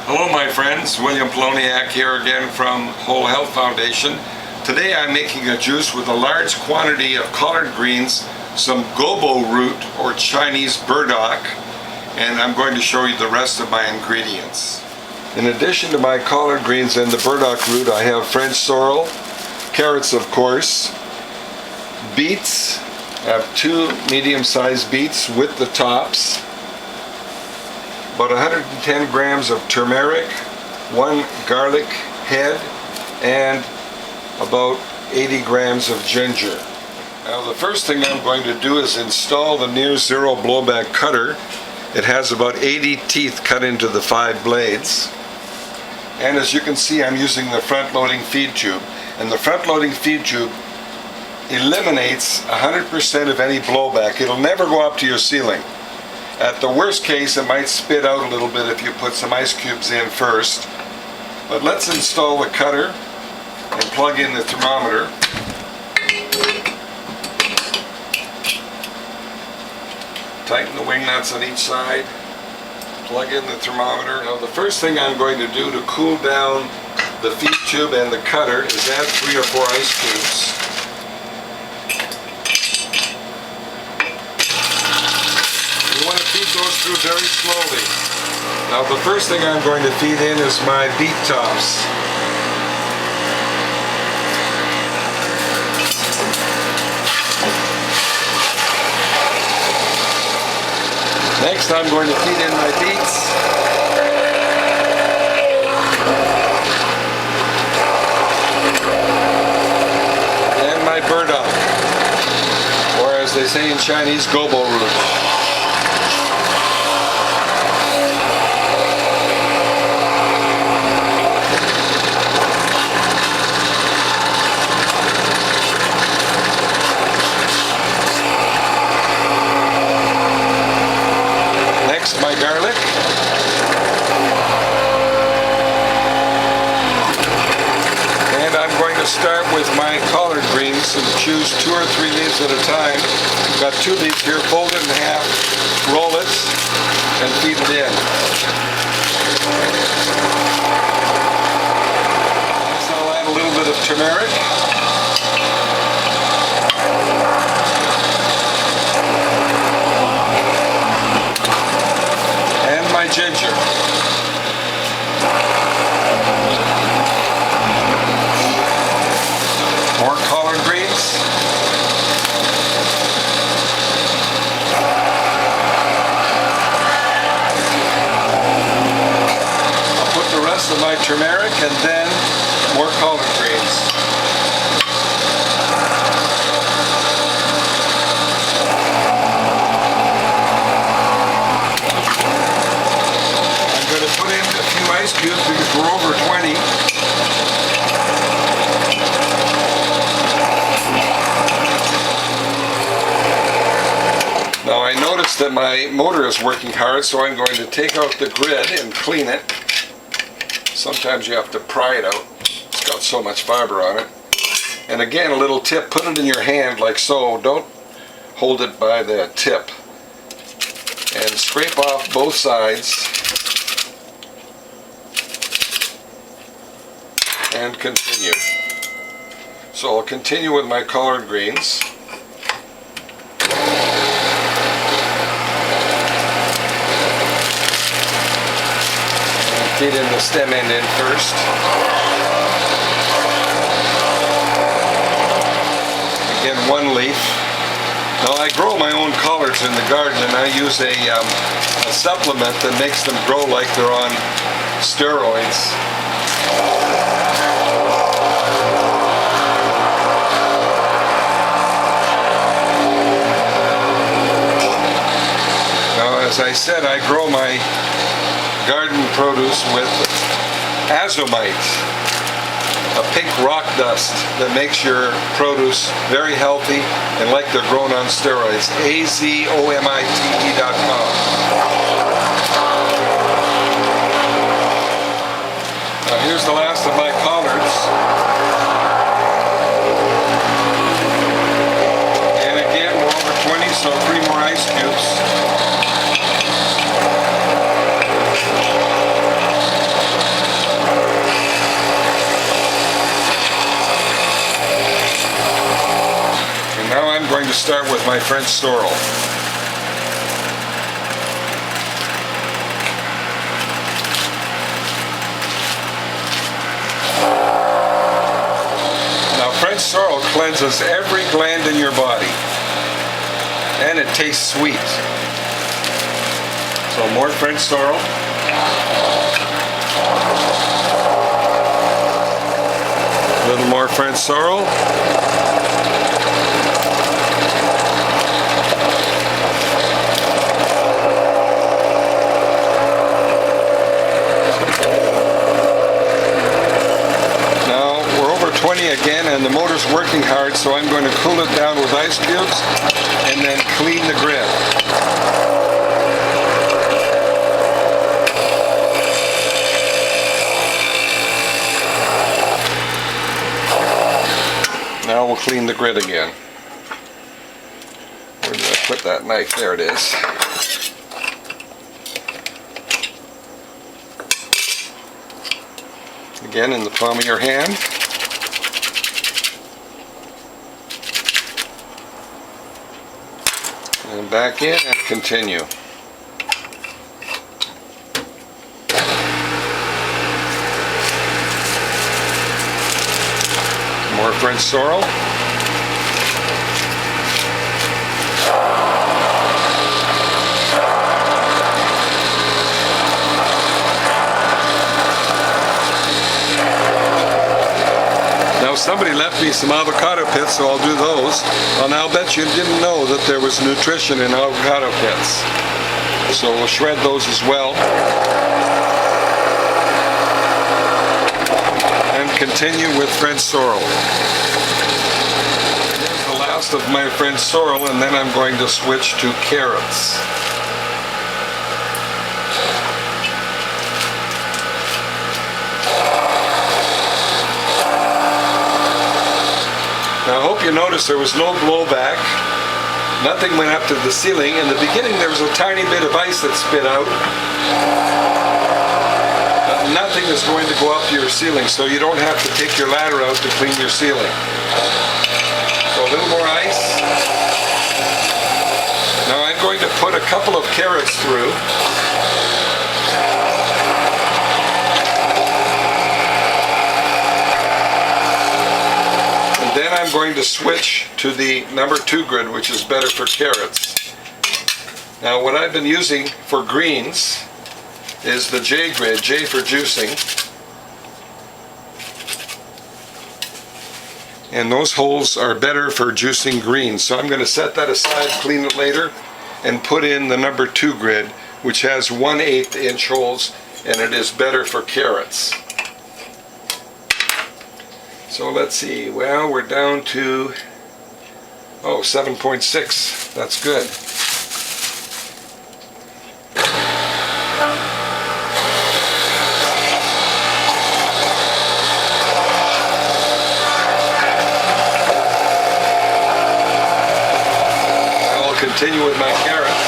Hello my friends, William Poloniak here again from Whole Health Foundation. Today I'm making a juice with a large quantity of collard greens, some Gobo root or Chinese burdock, and I'm going to show you the rest of my ingredients. In addition to my collard greens and the burdock root, I have French sorrel, carrots of course, beets. I have 2 medium-sized beets with the tops, about 110 grams of turmeric, 1 garlic head, and about 80 grams of ginger. Now the first thing I'm going to do is install the near zero blowback cutter. It has about 80 teeth cut into the 5 blades. And as you can see, I'm using the front loading feed tube. And the front loading feed tube eliminates 100% of any blowback. It'll never go up to your ceiling. At the worst case, it might spit out a little bit if you put some ice cubes in first. But let's install the cutter and plug in the thermometer. Tighten the wing nuts on each side. Plug in the thermometer. Now the first thing I'm going to do to cool down the feed tube and the cutter is add 3 or 4 ice cubes. You want to feed those through very slowly. Now the first thing I'm going to feed in is my beet tops. Next I'm going to feed in my beets. And my burdock, or as they say in Chinese, Gobo root. My garlic, and I'm going to start with my collard greens and choose 2 or 3 leaves at a time. I've got 2 leaves here, fold it in half, roll it, and feed it in. Next I'll add a little bit of turmeric. Ginger. More collard greens. I'll put the rest of my turmeric and then more collard greens. Ice cubes because we're over 20. Now I noticed that my motor is working hard, so I'm going to take out the grid and clean it. Sometimes you have to pry it out. It's got so much fiber on it. And again, a little tip, put it in your hand like so. Don't hold it by the tip. And scrape off both sides. And continue. So I'll continue with my collard greens. And feed in the stem end in first. Again, 1 leaf. Now I grow my own collards in the garden, and I use a supplement that makes them grow like they're on steroids. As I said, I grow my garden produce with azomite, a pink rock dust that makes your produce very healthy and like they're grown on steroids. azomite.com. Now here's the last of my collards. And again, we're over 20, so 3 more ice cubes. to start with my French sorrel. Now French sorrel cleanses every gland in your body, and it tastes sweet. So more French sorrel. A little more French sorrel. Now we're over 20 again, and the motor's working hard, so I'm going to cool it down with ice cubes and then clean the grid. Now we'll clean the grid again. Where did I put that knife? There it is. Again in the palm of your hand. And back in and continue. More French sorrel. Now somebody left me some avocado pits, so I'll do those. And I'll bet you didn't know that there was nutrition in avocado pits. So we'll shred those as well. Continue with French sorrel. Here's the last of my French sorrel, and then I'm going to switch to carrots. Now I hope you noticed there was no blowback. Nothing went up to the ceiling. In the beginning there was a tiny bit of ice that spit out. Nothing is going to go up to your ceiling, so you don't have to take your ladder out to clean your ceiling. So a little more ice. Now I'm going to put a couple of carrots through. And then I'm going to switch to the number 2 grid, which is better for carrots. Now what I've been using for greens is the J grid, J for juicing. And those holes are better for juicing greens. So I'm going to set that aside, clean it later, and put in the number 2 grid, which has 1/8 inch holes, and it is better for carrots. So let's see, well, we're down to, 7.6. That's good. Continue with my carrots,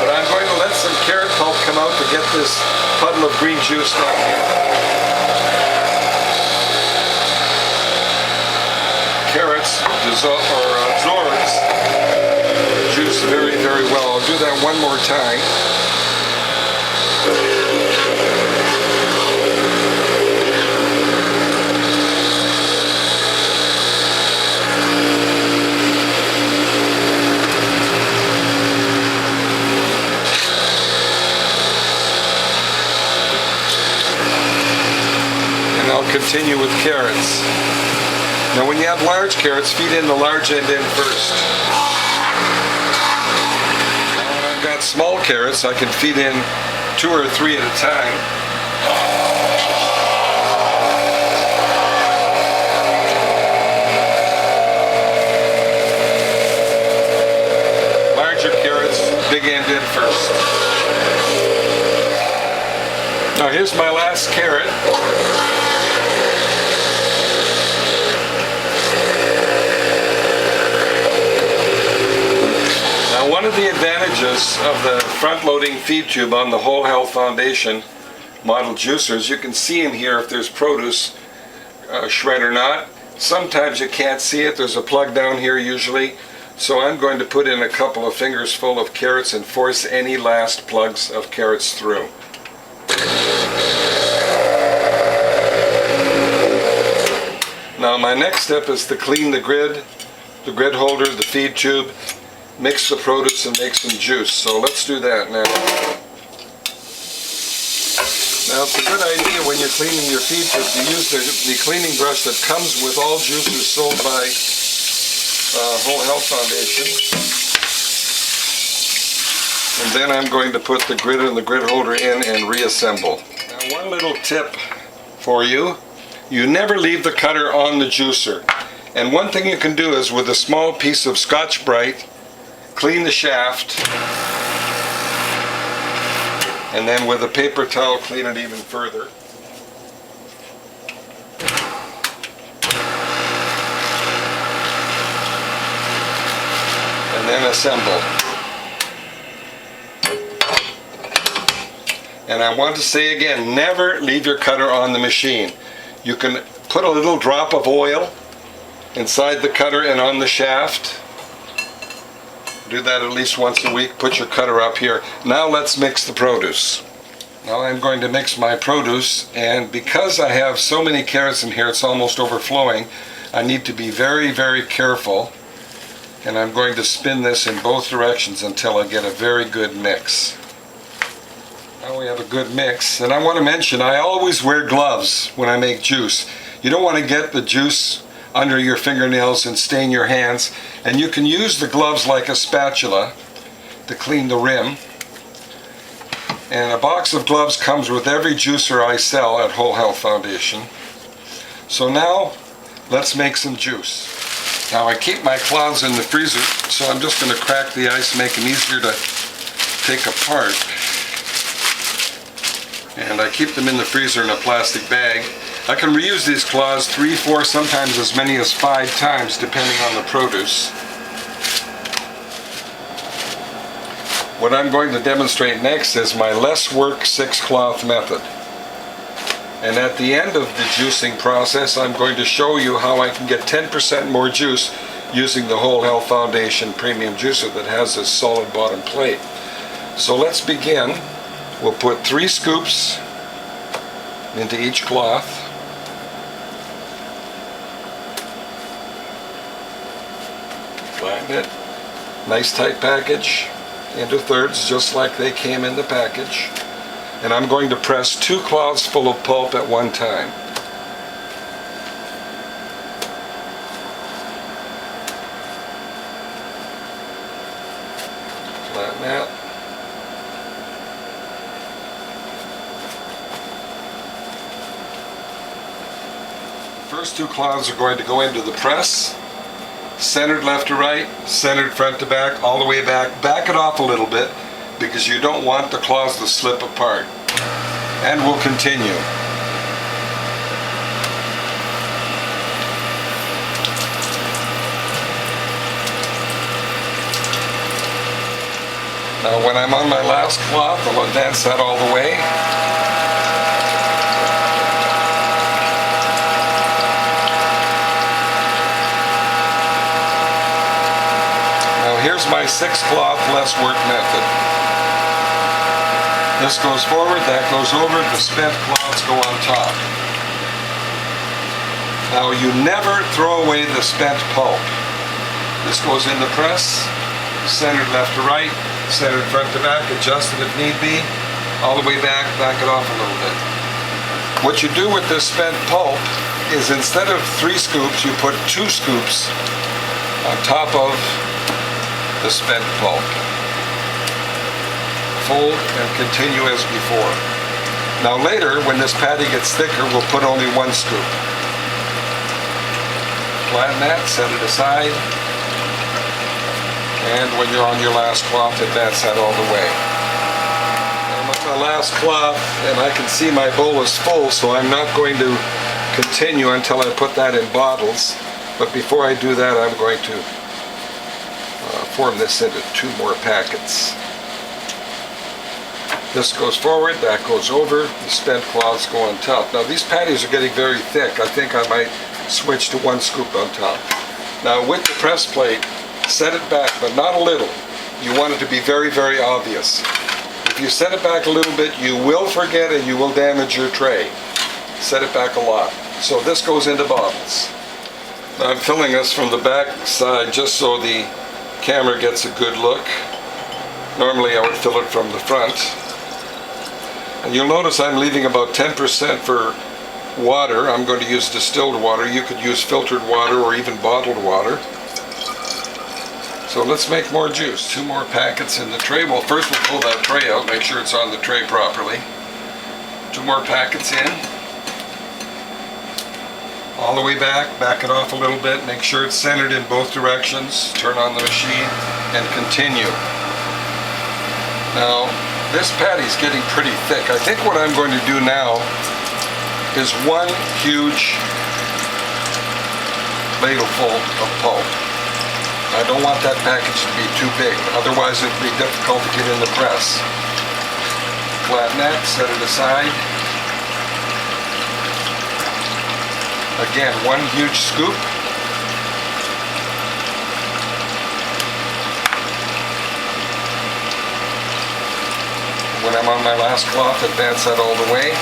but I'm going to let some carrot pulp come out to get this puddle of green juice down here. Carrots absorbs juice very, very well. I'll do that one more time. Continue with carrots. Now when you have large carrots, feed in the large end in first. I've got small carrots, I can feed in 2 or 3 at a time. Larger carrots, big end in first. Now here's my last carrot. One of the advantages of the front-loading feed tube on the Whole Health Foundation model juicers, you can see in here if there's produce shred or not. Sometimes you can't see it. There's a plug down here usually, So I'm going to put in a couple of fingers full of carrots and force any last plugs of carrots through. Now my next step is to clean the grid holder, the feed tube, mix the produce and make some juice. So let's do that now. Now it's a good idea when you're cleaning your feed tube to use the cleaning brush that comes with all juicers sold by Whole Health Foundation. And then I'm going to put the grid and the grid holder in and reassemble. Now one little tip for you. You never leave the cutter on the juicer. And one thing you can do is with a small piece of Scotch-Brite, clean the shaft, and then with a paper towel clean it even further. And then assemble. And I want to say again, never leave your cutter on the machine. You can put a little drop of oil inside the cutter and on the shaft. Do that at least once a week. Put your cutter up here. Now let's mix the produce. Now I'm going to mix my produce, and because I have so many carrots in here, it's almost overflowing. I need to be very, very careful, and I'm going to spin this in both directions until I get a very good mix. Now we have a good mix, and I want to mention I always wear gloves when I make juice. You don't want to get the juice under your fingernails and stain your hands, and you can use the gloves like a spatula to clean the rim. And a box of gloves comes with every juicer I sell at Whole Health Foundation. So now let's make some juice. Now I keep my clouds in the freezer, so I'm just going to crack the ice, make them easier to take apart. And I keep them in the freezer in a plastic bag. I can reuse these cloths 3, 4, sometimes as many as 5 times depending on the produce. What I'm going to demonstrate next is my less work 6 cloth method. And at the end of the juicing process, I'm going to show you how I can get 10% more juice using the Whole Health Foundation premium juicer that has this solid bottom plate. So let's begin. We'll put 3 scoops into each cloth. Flatten it. Nice tight package into thirds just like they came in the package. And I'm going to press 2 cloths full of pulp at one time. Flatten that. First 2 cloths are going to go into the press, centered left to right, centered front to back, all the way back. Back it off a little bit because you don't want the cloths to slip apart. And we'll continue. Now when I'm on my last cloth, I'll advance that all the way. Here's my 6 cloth less work method. This goes forward, that goes over, the spent cloths go on top. Now you never throw away the spent pulp. This goes in the press, centered left to right, centered front to back, adjusted if need be, all the way back, back it off a little bit. What you do with this spent pulp is instead of 3 scoops, you put 2 scoops on top of the spent pulp. Fold and continue as before. Now later, when this patty gets thicker, we'll put only 1 scoop. Flatten that, set it aside, and when you're on your last cloth, advance that all the way. I'm on my last cloth, and I can see my bowl is full, so I'm not going to continue until I put that in bottles. But before I do that, I'm going to form this into 2 more packets. This goes forward, that goes over, the spent cloths go on top. Now these patties are getting very thick. I think I might switch to 1 scoop on top. Now with the press plate, set it back, but not a little. You want it to be very, very obvious. If you set it back a little bit, you will forget and you will damage your tray. Set it back a lot. So this goes into bottles. Now I'm filling this from the back side just so the camera gets a good look. Normally I would fill it from the front. And you'll notice I'm leaving about 10% for water. I'm going to use distilled water. You could use filtered water or even bottled water. So let's make more juice. 2 more packets in the tray. Well, first we'll pull that tray out, make sure it's on the tray properly. 2 more packets in. All the way back, back it off a little bit, make sure it's centered in both directions. Turn on the machine and continue. Now, this patty's getting pretty thick. I think what I'm going to do now is 1 huge ladleful of pulp. I don't want that package to be too big, otherwise it would be difficult to get in the press. Flatten that, set it aside. Again, 1 huge scoop. When I'm on my last cloth, advance that all the way.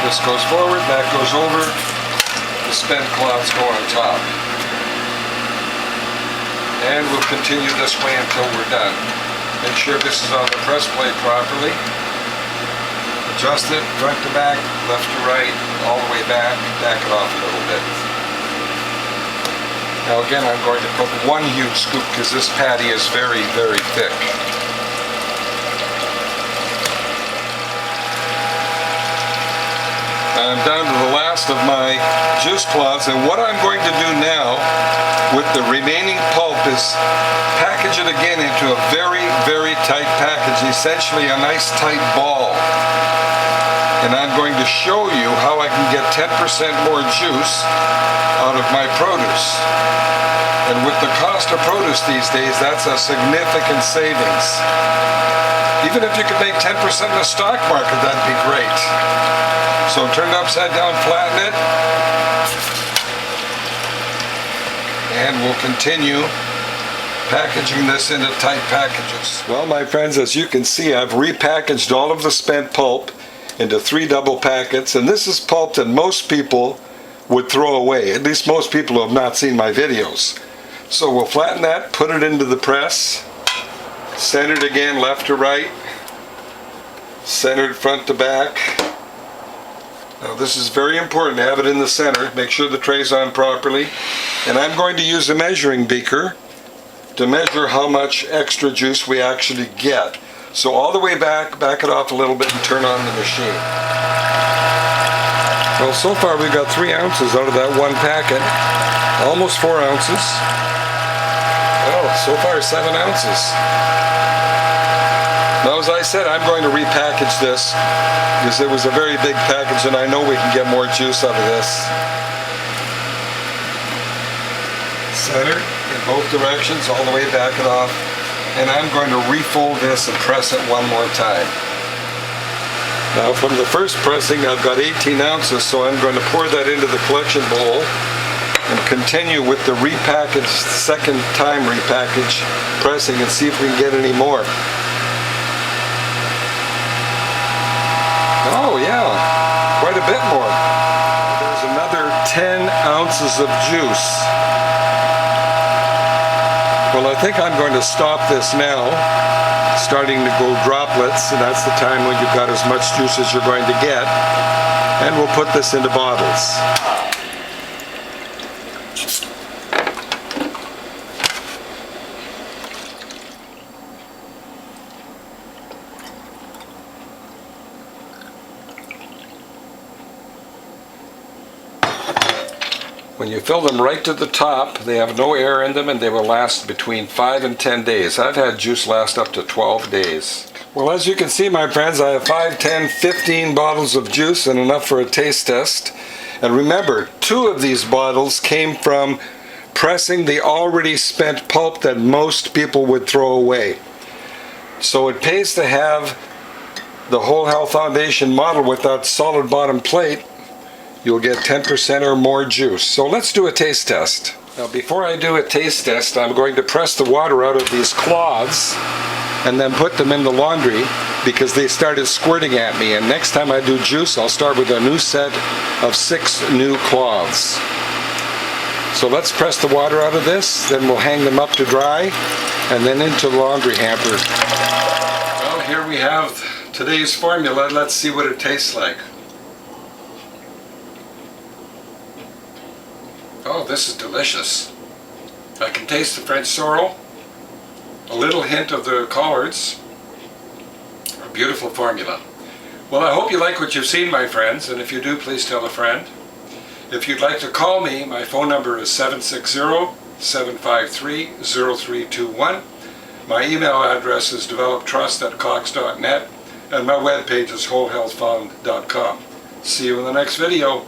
This goes forward, that goes over, the spent cloths go on top. And we'll continue this way until we're done. Make sure this is on the press plate properly. Adjust it front to back, left to right, all the way back it off a little bit. Now again, I'm going to put 1 huge scoop because this patty is very, very thick. I'm down to the last of my juice cloths, and what I'm going to do now with the remaining pulp is package it again into a very, very tight package, essentially a nice tight ball. And I'm going to show you how I can get 10% more juice out of my produce. And with the cost of produce these days, that's a significant savings. Even if you could make 10% in the stock market, that'd be great. So turn it upside down, flatten it, and we'll continue packaging this into tight packages. Well, my friends, as you can see, I've repackaged all of the spent pulp into 3 double packets, and this is pulp that most people would throw away, at least most people who have not seen my videos. So we'll flatten that, put it into the press, centered again left to right, centered front to back. Now this is very important to have it in the center. Make sure the tray's on properly. And I'm going to use a measuring beaker to measure how much extra juice we actually get. So all the way back it off a little bit and turn on the machine. Well, so far we've got 3 ounces out of that 1 packet. Almost 4 ounces. Oh, so far 7 ounces. Now, as I said, I'm going to repackage this because it was a very big package and I know we can get more juice out of this. Center in both directions, all the way back it off. And I'm going to refold this and press it 1 more time. Now, from the first pressing, I've got 18 ounces, so I'm going to pour that into the collection bowl and continue with the repackaged, second time repackage pressing and see if we can get any more. Oh yeah, quite a bit more. There's another 10 ounces of juice. Well, I think I'm going to stop this now, starting to go droplets, and that's the time when you've got as much juice as you're going to get. And we'll put this into bottles. When you fill them right to the top, they have no air in them and they will last between 5 and 10 days. I've had juice last up to 12 days. Well, as you can see, my friends, I have 5, 10, 15 bottles of juice and enough for a taste test. And remember, 2 of these bottles came from pressing the already spent pulp that most people would throw away. So it pays to have the Whole Health Foundation model with that solid bottom plate you'll get 10% or more juice. So let's do a taste test. Now before I do a taste test, I'm going to press the water out of these cloths and then put them in the laundry because they started squirting at me. And next time I do juice, I'll start with a new set of 6 new cloths. So let's press the water out of this, then we'll hang them up to dry and then into the laundry hamper. Well, here we have today's formula. Let's see what it tastes like. Oh, this is delicious. I can taste the French sorrel, a little hint of the Collards. A beautiful formula. Well, I hope you like what you've seen, my friends, and if you do, please tell a friend. If you'd like to call me, my phone number is 760-753-0321. My email address is developtrust@cox.net, and my webpage is wholehealthfound.com. See you in the next video.